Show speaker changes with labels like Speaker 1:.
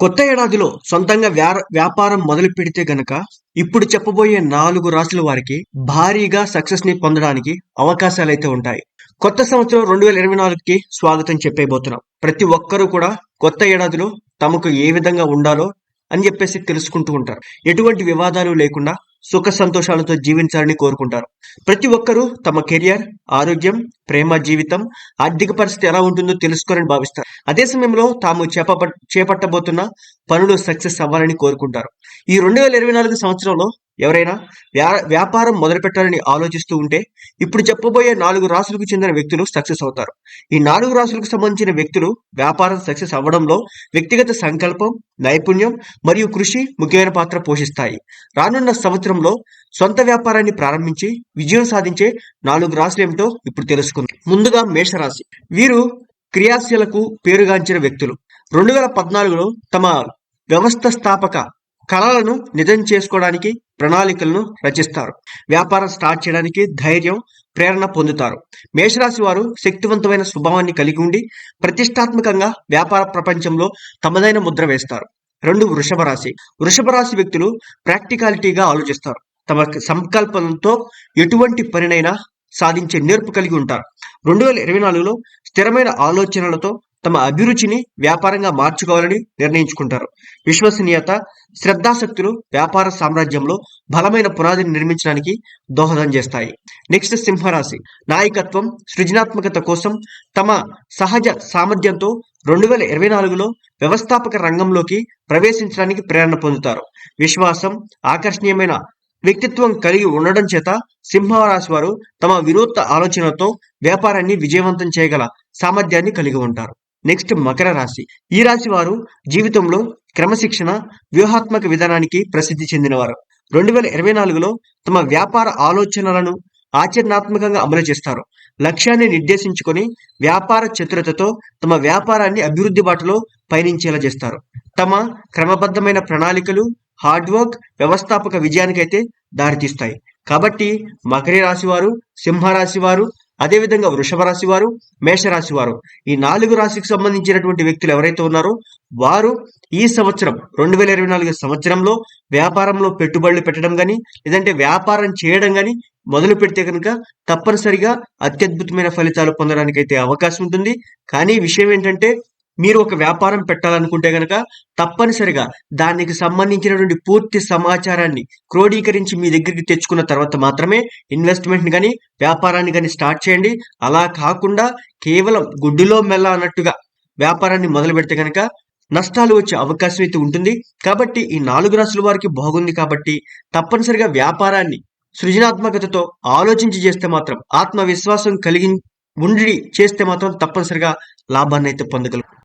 Speaker 1: కొత్త ఏడాదిలో సొంతంగా వ్యాపారం మొదలు పెడితే గనక ఇప్పుడు చెప్పబోయే 4 రాశుల వారికి భారీగా సక్సెస్ ని పొందడానికి అవకాశాలైతే ఉంటాయి. కొత్త సంవత్సరం 2024కి స్వాగతం చెప్పేయబోతున్నాం. ప్రతి ఒక్కరూ కూడా కొత్త ఏడాదిలో తమకు ఏ విధంగా ఉండాలో అని చెప్పేసి తెలుసుకుంటూ ఉంటారు. ఎటువంటి వివాదాలు లేకుండా సుఖ సంతోషాలతో జీవించాలని కోరుకుంటారు. ప్రతి ఒక్కరూ తమ కెరియర్, ఆరోగ్యం, ప్రేమ జీవితం, ఆర్థిక పరిస్థితి ఎలా ఉంటుందో తెలుసుకోవాలని భావిస్తారు. అదే సమయంలో తాము చేపట్టబోతున్న పనులు సక్సెస్ అవ్వాలని కోరుకుంటారు. ఈ 2024 సంవత్సరంలో ఎవరైనా వ్యాపారం మొదలు పెట్టాలని ఆలోచిస్తూ ఉంటే ఇప్పుడు చెప్పబోయే 4 రాశులకు చెందిన వ్యక్తులు సక్సెస్ అవుతారు. ఈ 4 రాశులకు సంబంధించిన వ్యక్తులు వ్యాపారం సక్సెస్ అవ్వడంలో వ్యక్తిగత సంకల్పం, నైపుణ్యం మరియు కృషి ముఖ్యమైన పాత్ర పోషిస్తాయి. రానున్న సంవత్సరంలో సొంత వ్యాపారాన్ని ప్రారంభించి విజయం సాధించే 4 రాశులు ఏమిటో ఇప్పుడు తెలుసుకుందాం. ముందుగా మేషరాశి. వీరు క్రియాశీలకు పేరుగాంచిన వ్యక్తులు. 2014లో తమ వ్యవస్థాపక కళలను నిజం చేసుకోవడానికి ప్రణాళికలను రచిస్తారు. వ్యాపారం స్టార్ట్ చేయడానికి ధైర్యం, ప్రేరణ పొందుతారు. మేషరాశి వారు శక్తివంతమైన స్వభావాన్ని కలిగి ఉండి ప్రతిష్టాత్మకంగా వ్యాపార ప్రపంచంలో తమదైన ముద్ర వేస్తారు. 2 వృషభ రాశి. వృషభ రాశి వ్యక్తులు ప్రాక్టికాలిటీగా ఆలోచిస్తారు. తమ సంకల్పంతో ఎటువంటి పనినైనా సాధించే నేర్పు కలిగి ఉంటారు. 2024లో స్థిరమైన ఆలోచనలతో తమ అభిరుచిని వ్యాపారంగా మార్చుకోవాలని నిర్ణయించుకుంటారు. విశ్వసనీయత, శ్రద్ధాశక్తులు వ్యాపార సామ్రాజ్యంలో బలమైన పునాదిని నిర్మించడానికి దోహదం చేస్తాయి. నెక్స్ట్ సింహరాశి. నాయకత్వం, సృజనాత్మకత కోసం తమ సహజ సామర్థ్యంతో 2024లో వ్యవస్థాపక రంగంలోకి ప్రవేశించడానికి ప్రేరణ పొందుతారు. విశ్వాసం, ఆకర్షణీయమైన వ్యక్తిత్వం కలిగి ఉండడం చేత సింహరాశి వారు తమ వినూత్న ఆలోచనలతో వ్యాపారాన్ని విజయవంతం చేయగల సామర్థ్యాన్ని కలిగి ఉంటారు. నెక్స్ట్ మకర రాశి. ఈ రాశి వారు జీవితంలో క్రమశిక్షణ, వ్యూహాత్మక విధానానికి ప్రసిద్ధి చెందినవారు. 2024లో తమ వ్యాపార ఆలోచనలను ఆచరణాత్మకంగా అమలు చేస్తారు. లక్ష్యాన్ని నిర్దేశించుకొని వ్యాపార చతురతతో తమ వ్యాపారాన్ని అభివృద్ధి బాటలో పయనించేలా చేస్తారు. తమ క్రమబద్ధమైన ప్రణాళికలు, హార్డ్ వర్క్ వ్యవస్థాపక విజయానికైతే దారితీస్తాయి. కాబట్టి మకర రాశి వారు, సింహరాశి వారు, అదేవిధంగా వృషభ రాశి వారు, మేషరాశి వారు, ఈ 4 రాశికి సంబంధించినటువంటి వ్యక్తులు ఎవరైతే ఉన్నారో వారు ఈ సంవత్సరం 2024 సంవత్సరంలో వ్యాపారంలో పెట్టుబడులు పెట్టడం కానీ లేదంటే వ్యాపారం చేయడం కానీ మొదలు పెడితే కనుక తప్పనిసరిగా అత్యద్భుతమైన ఫలితాలు పొందడానికి అయితే అవకాశం ఉంటుంది. కానీ విషయం ఏంటంటే మీరు ఒక వ్యాపారం పెట్టాలనుకుంటే గనక తప్పనిసరిగా దానికి సంబంధించినటువంటి పూర్తి సమాచారాన్ని క్రోడీకరించి మీ దగ్గరికి తెచ్చుకున్న తర్వాత మాత్రమే ఇన్వెస్ట్మెంట్ కానీ వ్యాపారాన్ని కానీ స్టార్ట్ చేయండి. అలా కాకుండా కేవలం గుడ్డిలో మెల్ల అన్నట్టుగా వ్యాపారాన్ని మొదలు పెడితే కనుక నష్టాలు వచ్చే అవకాశం అయితే ఉంటుంది. కాబట్టి ఈ 4 రాశుల వారికి బాగుంది కాబట్టి తప్పనిసరిగా వ్యాపారాన్ని సృజనాత్మకతతో ఆలోచించి చేస్తే మాత్రం, ఆత్మవిశ్వాసం కలిగి ఉండి చేస్తే మాత్రం తప్పనిసరిగా లాభాన్ని అయితే పొందగలరు.